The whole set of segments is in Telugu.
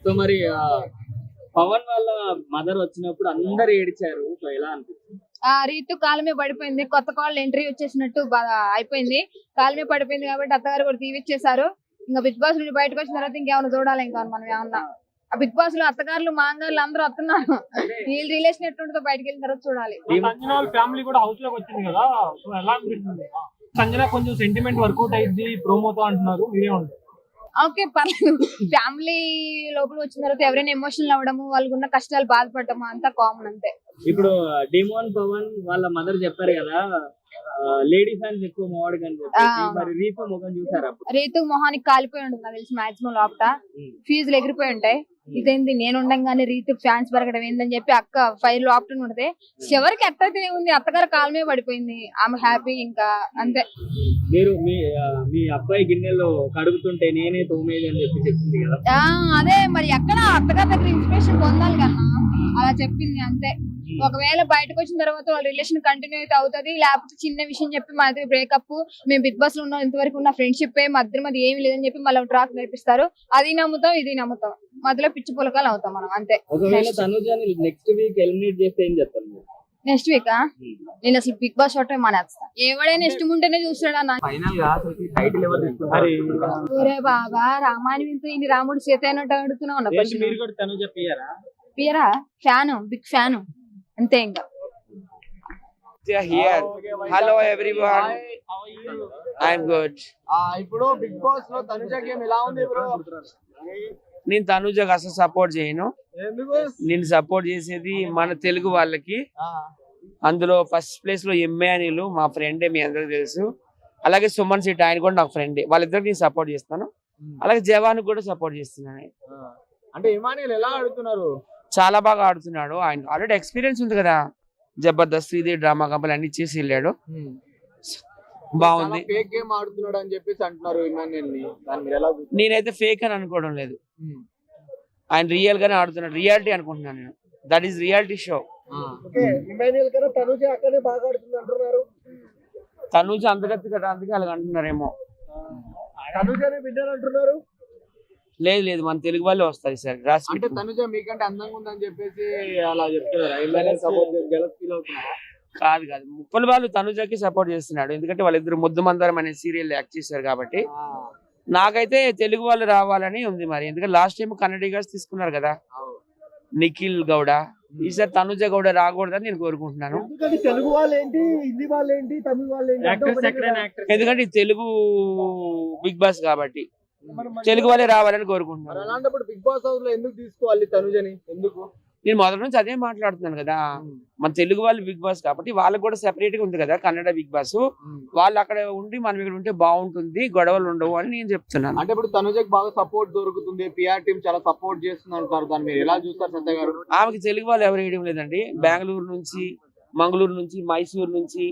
సో మరి పవన్ వాళ్ళ మదర్ వచ్చినప్పుడు అందరు ఏడిచారు. సో ఎలా అనిపిస్తుంది? రీతు కాలు మీద పడిపోయింది. కొత్త కాళ్ళు ఎంట్రీ వచ్చేసినట్టు అయిపోయింది. కాలు మీద పడిపోయింది కాబట్టి అత్తగారు కూడా తీవిచ్చేసారు. ఇంకా బిగ్ బాస్ నుండి బయటకు వచ్చిన తర్వాత ఇంకేమైనా చూడాలి. ఇంకా మనం ఏమన్నా ఆ బిగ్ బాస్ లో అత్తగారులు మాంగారులు అందరూ వస్తున్నారు. వీళ్ళ రిలేషన్ ఎట్లుంటుందో బయటకు వెళ్ళిన తర్వాత చూడాలి. సంజన ఫ్యామిలీ కూడా హౌస్ లోకి వచ్చింది కదా, సో ఎలా అనిపిస్తుంది? సంజన కొంచెం సెంటిమెంట్ వర్కౌట్ అయింది ప్రోమోతో అంటున్నారు, మీరే ఉంటారు. ఓకే పర్లేదు. ఫ్యామిలీ లోపల వచ్చిన తర్వాత ఎవరైనా ఎమోషనల్ అవ్వడము, వాళ్ళకు ఉన్న కష్టాలు బాధపడటము అంతా కామన్ అంతే. ఇప్పుడు డిమోన్ పవన్ వాళ్ళ మదర్ చెప్పారు కదా, లేడీ ఫ్యాన్స్ ఎక్కువ మోడగా అని చెప్పి. మరి రీతు ముఖం చూసారు? రీతు మొహానికి కాలిపోయి ఉంటుంది నాకు తెలిసి మాక్సిమం లోపల ఫీజులు ఎగిరిపోయి ఉంటాయి. ఇదేంది నేను ఉండగానే రీతు ఫ్యాన్స్ పెరగడం ఏందని చెప్పి అక్క ఫైర్ లోపల ఉంటది. చివరికి ఎట్టయితే ఉంది, అత్తగారు కాలు మీద పడిపోయింది, ఆమె హ్యాపీ ఇంకా అంతే. మీరు మీ అబ్బాయి గిన్నెలో కడుగుతుంటే నేనే తోమేది అని చెప్పి చెప్పింది కదా. అదే మరి ఎక్కడ అత్తగారి దగ్గర ఇన్స్పిరేషన్ పొందాలి కన్నా అలా చెప్పింది అంతే. ఒకవేళ బయటకు వచ్చిన తర్వాత వాళ్ళ రిలేషన్ కంటిన్యూ అయితే అవుతుంది, లేకపోతే చిన్న విషయం చెప్పి మా దగ్గర బ్రేకప్, మేము బిగ్ బాస్ లో ఉన్నాం ఇంతవరకు ఉన్న ఫ్రెండ్షిప్ మధ్య ఏమి లేదని చెప్పి మళ్ళీ ట్రాక్ నేర్పిస్తారు. అది నమ్ముతాం ఇది నమ్ముతాం, మధ్యలో పిచ్చి పులకాలు అవుతాం మనం అంతే. ఒకవేళ తనుజని నెక్స్ట్ వీక్ ఎలిమినేట్ చేస్తే ఏం చెప్తారు? నెక్స్ట్ వీక్ నేను అసలు బిగ్ బాస్ షోట్ మానేస్తా. ఎవడైనా ఇష్టం ఉంటేనే చూస్తాడా నా. ఒరే బాబా రామాయణం ఇంత ఇన్ని రాముడు సీత అయినట్టు అడుగుతున్నావు. పియరా ఫ్యాను, బిగ్ ఫ్యాను అంతే. ఇంకా here. Hello everyone. I'm good. ఇప్పుడు బిగ్ బాస్ లో తనుజ గేమ్ ఎలా ఉంది బ్రో? నేను తనుజకి అసలు సపోర్ట్ చేయను. నేను సపోర్ట్ చేసేది మన తెలుగు వాళ్ళకి. అందులో ఫస్ట్ ప్లేస్ లో ఎమ్మెనీలు మా ఫ్రెండే, మీ అందరికి తెలుసు. అలాగే సుమన్ శెట్టి, ఆయన కూడా నాకు ఫ్రెండే. వాళ్ళిద్దరికి నేను సపోర్ట్ చేస్తాను. అలాగే జవాన్ కూడా సపోర్ట్ చేస్తున్నాను. అంటే ఇమానియల్ ఎలా ఆడుతున్నారు? చాలా బాగా ఆడుతున్నాడు. ఆయన ఆల్రెడీ ఎక్స్పీరియన్స్ ఉంది కదా, జబర్దస్త్, శ్రీదేవి డ్రామా కంపెనీ అన్ని చేసి వెళ్ళాడు. బాగుంది. ఫేక్ గేమ్ ఆడుతున్నాడు అని చెప్పేసి అంటున్నారు ఇమానియల్ ని. దాన్ని మీరు ఎలా? నేనైతే ఫేక్ అని అనుకోవడం లేదు, ఆయన రియల్ గానే ఆడుతున్నాడు. రియాలిటీ అనుకుంటున్నాను నేను. That is reality show. Emmanuel కన్నా తనుజ అక్కడే బాగా ఆడుతుంది అంటున్నారు. తనుజ అంతగతి కదా, అందుకే అలాగ అంటున్నారేమో. తనుజనే విన్నర్ అంటున్నారు. లేదు లేదు, మన తెలుగు వాళ్ళే వస్తారు సార్. అంటే తనుజ మీకంటే అందంగా ఉందని చెప్పేసి అలా చెప్తున్నారు. కాదు కాదు, ముప్పల వాళ్ళు తనుజకి సపోర్ట్ చేస్తున్నాడు. ఎందుకంటే వాళ్ళిద్దరు ముద్దు మందరం అనే సీరియల్ యాక్ట్ చేశారు కాబట్టి. నాకైతే తెలుగు వాళ్ళు రావాలని ఉంది మరి. ఎందుకంటే లాస్ట్ టైం కన్నడిగాస్ తీసుకున్నారు కదా, నిఖిల్ గౌడ. ఈసారి తనుజ గౌడ రాకూడదని నేను కోరుకుంటున్నాను. తెలుగు వాళ్ళు ఏంటి, హిందీ వాళ్ళు ఏంటి, తమిళ వాళ్ళు ఏంటి? ఎందుకంటే తెలుగు బిగ్ బాస్ కాబట్టి తెలుగు వాళ్ళే రావాలని కోరుకుంటున్నాను. అలాంటప్పుడు బిగ్ బాస్ హౌస్ లో ఎందుకు తీసుకోవాలి తనుజని? ఎందుకు? నేను మొదటి నుంచి అదే మాట్లాడుతున్నాను కదా, మన తెలుగు వాళ్ళు బిగ్ బాస్ కాబట్టి వాళ్ళకి కూడా సెపరేట్ గా ఉంది కదా కన్నడ బిగ్ బాస్. వాళ్ళు అక్కడ ఉండి మనం ఇక్కడ ఉంటే బాగుంటుంది, గొడవలు ఉండవు అని నేను చెప్తున్నాను. అంటే ఇప్పుడు తనుజకి బాగా సపోర్ట్ దొరుకుతుంది, పిఆర్ టీం చాలా సపోర్ట్ చేస్తుంది అంటారు. దాన్ని మీరు ఎలా చూస్తారు సత్య గారు? ఆమెకి తెలుగు వాళ్ళు ఎవరు వేయడం లేదండి. బెంగళూరు నుంచి, మంగళూరు నుంచి, మైసూరు నుంచి,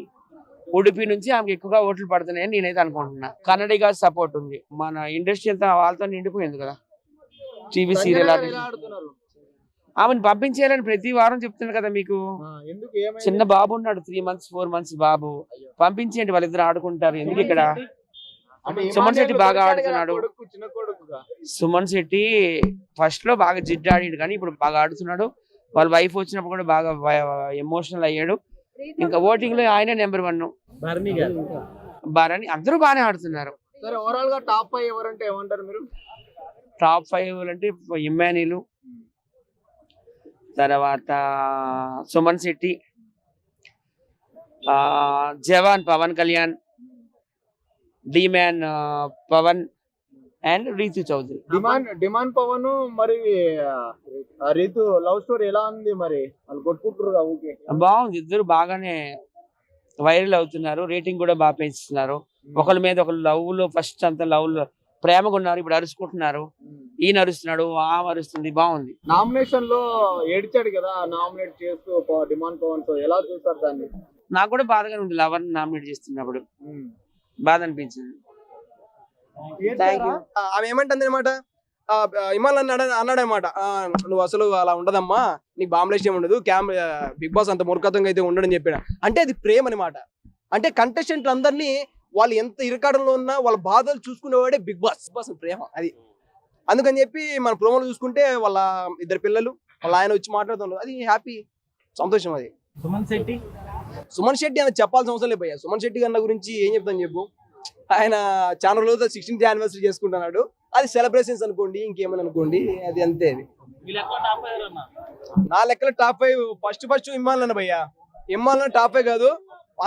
ఉడిపి నుంచి ఆమెకి ఎక్కువగా ఓట్లు పడుతున్నాయని నేనైతే అనుకుంటున్నా. కన్నడిగా సపోర్ట్ ఉంది. మన ఇండస్ట్రీ అంతా వాళ్ళతో నిండిపోయింది కదా, టీవీ సీరియల్. ఆమెను పంపించేయాలని ప్రతి వారం చెప్తున్నాను కదా మీకు. చిన్న బాబు ఉన్నాడు, 3 months 4 months బాబు. పంపించేయండి, వాళ్ళిద్దరు ఆడుకుంటారు. ఎందుకు ఇక్కడ? సుమన్ శెట్టి బాగా ఆడుతున్నాడు. సుమన్ శెట్టి ఫస్ట్ లో బాగా జిడ్డాడాడు కానీ ఇప్పుడు బాగా ఆడుతున్నాడు. వాళ్ళ వైఫ్ వచ్చినప్పుడు కూడా బాగా ఎమోషనల్ అయ్యాడు. ఇంకా ఓటింగ్ లో ఆయన నెంబర్ 1. భరణి అందరూ బాగానే ఆడుతున్నారు. సరే, ఓవరాల్ గా టాప్ 5 ఎవరంటే ఏమంటారు మీరు? టాప్ 5 అంటే ఇమ్మానీలు, తర్వాత సుమన్ శెట్టి, జవాన్ పవన్ కళ్యాణ్, డిమాన్ పవన్ అండ్ రీతు చౌదరి. డిమాండ్ పవన్ మరి రీతు లవ్ స్టోరీ ఎలా ఉంది మరి? వాళ్ళు కొట్టుకుంటారు. బాగుంది, ఇద్దరు బాగానే వైరల్ అవుతున్నారు. రేటింగ్ కూడా బాగా పెంచుతున్నారు. ఒకరి మీద ఒకరు లవ్ లో ఫస్ట్ అంతా లవ్ లో ప్రేమగా ఉన్నారు, ఇప్పుడు అరుచుకుంటున్నారు. ఈయన అరుస్తున్నాడు, ఆమె అరుస్తుంది, బాగుంది. నామినేషన్ లో ఏడ్చాడు కదా నామినేట్ చేస్తూ డిమాండ్ పవన్, తో ఎలా చూస్తారు దాన్ని? నాకు కూడా బాధగానే ఉంది, లవర్ నామినేట్ చేస్తున్నప్పుడు బాధ అనిపించింది. ఆమె ఏమంటుంది అనమాట, ఇమాన్ అన్నాడనమాట, నువ్వు అసలు అలా ఉండదమ్మా, నీకు బాంబ్లేస్ ఏమి ఉండదు, బిగ్ బాస్ అంత మూర్ఖతంగా అయితే ఉండడని చెప్పాడు. అంటే అది ప్రేమ అనమాట. అంటే కంటెస్టెంట్లు అందరినీ వాళ్ళు ఎంత ఇరకాడంలో ఉన్నా వాళ్ళ బాధలు చూసుకునేవాడే బిగ్ బాస్. ప్రేమ అది. అందుకని చెప్పి మన ప్రోమోలు చూసుకుంటే వాళ్ళ ఇద్దరు పిల్లలు వాళ్ళ ఆయన వచ్చి మాట్లాడుతున్నారు, అది హ్యాపీ, సంతోషం. అది సుమన్ శెట్టి అని చెప్పాల్సిన అవసరం లేదు భయ్య. సుమన్ శెట్టి గారి గురించి ఏం చెప్తాను చెప్పు, ఆయన చాలా రోజులు 16th యానివర్సరీ చేసుకుంటున్నాడు, అది సెలబ్రేషన్స్ అనుకోండి, ఇంకేమని అనుకోండి, అది అంతే. అది నా లెక్కలో టాప్ 5 ఫస్ట్ ఇమ్మాన్ అన్న భయ్య. ఇమ్మాన్ టాప్ 5 కాదు,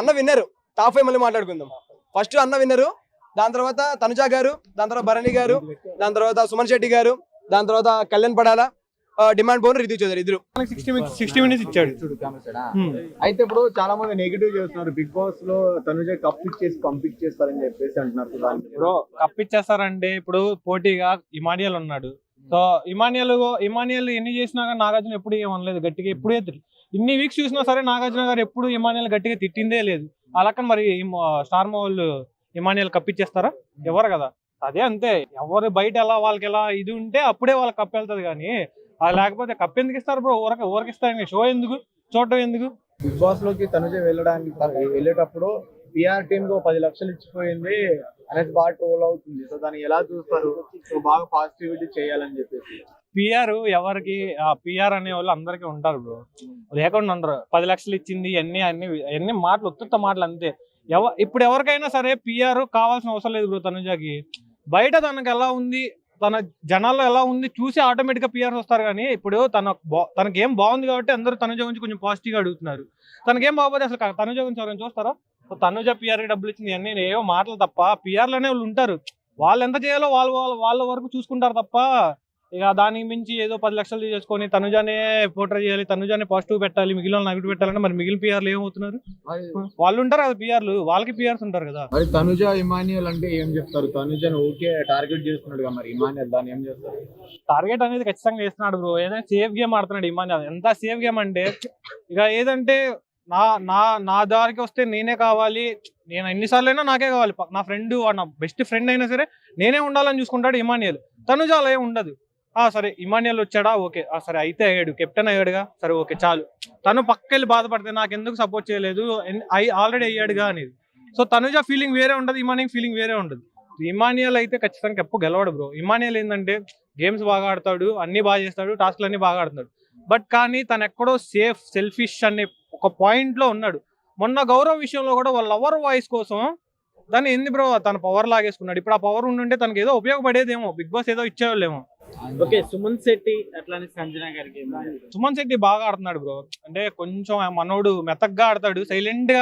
అన్న విన్నరు. టాప్ 5 మళ్ళీ మాట్లాడుకుందాం. ఫస్ట్ అన్న విన్నరు, దాని తర్వాత తనుజా గారు, దాని తర్వాత భరణి గారు, దాని తర్వాత సుమన్ శెట్టి గారు, దాని తర్వాత కళ్యాణ్ పడాలా, డిమాండ్ బోన్, రితు చౌదరి, ఇద్దరు 60 మినిట్స్ ఇచ్చాడు. అయితే ఇప్పుడు చాలా మంది నెగిటివ్ చేస్తున్నారు, బిగ్ బాస్ లో తనుజ కంప్లీట్ చేస్తారని చెప్పేసి అంటున్నారు. బ్రో కప్ ఇచ్చేస్తారంటే ఇప్పుడు పోటీగా ఇమానియల్ ఉన్నాడు. సో ఇమానియల్ ఎన్ని చేసినా కానీ నాగార్జున ఎప్పుడు ఏమనలేదు గట్టిగా, ఎప్పుడు ఇన్ని వీక్స్ చూసినా సరే నాగార్జున గారు ఎప్పుడు ఇమానియల్ గట్టిగా తిట్టిందే లేదు. అలాకని మరి స్టార్ మా వాళ్ళు ఇమానియల్ కప్ ఇచ్చేస్తారా? ఎవరు కదా, అదే అంతే. ఎవరు బయట ఎలా వాళ్ళకి ఎలా ఇది ఉంటే అప్పుడే వాళ్ళకి కప్ వెళ్తుంది, కానీ లేకపోతే కప్ ఎందుకు ఇస్తారు బ్రో? ఊరికి ఇస్తారు, షో ఎందుకు, చూడటం ఎందుకు? బిగ్ బాస్ లోకి తనుజ వెళ్ళేటప్పుడు పిఆర్ టీమ్ కు 10 లక్షలు ఇచ్చిపోయింది అనేది బాగా ట్రోల్ అవుతుంది. సో దాన్ని ఎలా చూస్తారు? సో బాగా పాజిటివిటీ చేయాలని చెప్పేసి పిఆర్ ఎవరికి, పిఆర్ అనే వాళ్ళు అందరికీ ఉంటారు బ్రో, లేకుండా ఉండరు. 10 లక్షలు ఇచ్చింది అన్ని మాటలు, ఉత్తుత్త మాటలు అంతే. ఇప్పుడు ఎవరికైనా సరే పిఆర్ కావాల్సిన అవసరం లేదు బ్రో. తనుజకి బయట తనకు ఎలా ఉంది, తన జనాల్లో ఎలా ఉంది చూసి ఆటోమేటిక్ గా పిఆర్స్ వస్తారు, కానీ ఇప్పుడు తనకేం బాగుంది కాబట్టి అందరూ తనుజ గురించి కొంచెం పాజిటివ్ గా అడుగుతున్నారు. తనకేం బాగోదు అసలు తనుజ గురించి ఎవరైనా చూస్తారా? తనుజ పిఆర్ డబ్బులు ఇచ్చింది అన్ని ఏవో మాటలు తప్ప, పిఆర్ లోనే వాళ్ళు ఉంటారు. వాళ్ళు ఎంత చేయాలో వాళ్ళ వరకు చూసుకుంటారు తప్ప, ఇక దానికి మించి ఏదో 10 లక్షలు చేసుకొని తనుజానే పోర్ట్రే చేయాలి, తనుజానే పాజిటివ్ పెట్టాలి, మిగిలిన నెగిటివ్ పెట్టాలంటే మరి మిగిలిన పిఆర్లు ఏమవుతున్నారు? వాళ్ళు ఉంటారు కదా పిఆర్లు, వాళ్ళకి పిఆర్స్ ఉంటారు కదా. మరి తనుజ ఇమానియల్ అంటే ఏం చెప్తారు? తనుజను ఓకే టార్గెట్ చేస్తున్నాడు, మరి ఇమానియల్ దాన్ని ఏం చేస్తారు? టార్గెట్ అనేది ఖచ్చితంగా చేస్తున్నాడు బ్రో. ఏదైనా సేఫ్ గేమ్ ఆడుతున్నాడు ఇమానియల్. ఎంత సేఫ్ గేమ్ అంటే ఇక ఏదంటే నా దారికి వస్తే నేనే కావాలి, నేను ఎన్నిసార్లు అయినా నాకే కావాలి, నా ఫ్రెండ్ నా బెస్ట్ ఫ్రెండ్ అయినా సరే నేనే ఉండాలని చూసుకుంటాడు ఇమానియల్. తనుజ అలా ఏం ఉండదు. సరే ఇమానియల్ వచ్చాడా, ఓకే సరే అయితే అయ్యాడు, కెప్టెన్ అయ్యాడుగా, సరే ఓకే చాలు. తను పక్కకెళ్ళి బాధపడితే నాకు ఎందుకు సపోర్ట్ చేయలేదు, ఆల్రెడీ అయ్యాడుగా అనేది. సో తనుజ ఫీలింగ్ వేరే ఉండదు, ఇమానియల్ ఫీలింగ్ వేరే ఉండదు. ఇమానియల్ అయితే ఖచ్చితంగా ఎప్పుడు గెలవడు బ్రో. ఇమానియల్ ఏంటంటే గేమ్స్ బాగా ఆడతాడు, అన్ని బాగా చేస్తాడు, టాస్క్లు అన్ని బాగా ఆడుతున్నాడు. బట్ కానీ తను ఎక్కడో సెల్ఫిష్ అనే ఒక పాయింట్ లో ఉన్నాడు. మొన్న గౌరవ్ విషయంలో కూడా వాళ్ళ లవర్ వాయిస్ కోసం దాన్ని ఏంది బ్రో తన పవర్ లాగేసుకున్నాడు. ఇప్పుడు ఆ పవర్ ఉండుంటే తనకి ఏదో ఉపయోగపడేదేమో, బిగ్ బాస్ ఏదో ఇచ్చేవాళ్ళేమో. ఓకే, సుమన్ శెట్టి అట్లానే సంజన గారికి సుమన్ శెట్టి బాగా ఆడుతున్నాడు బ్రో. అంటే కొంచెం మనోడు మెత్తగ్గా ఆడతాడు, సైలెంట్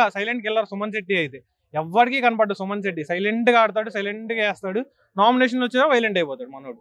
కిల్లర్ సుమన్ శెట్టి. అయితే ఎవరికి కనపడ్డు సుమన్ శెట్టి, సైలెంట్ గా ఆడతాడు, సైలెంట్ గా వేస్తాడు. నామినేషన్ వచ్చేదో వైలెంట్ అయిపోతాడు మనోడు.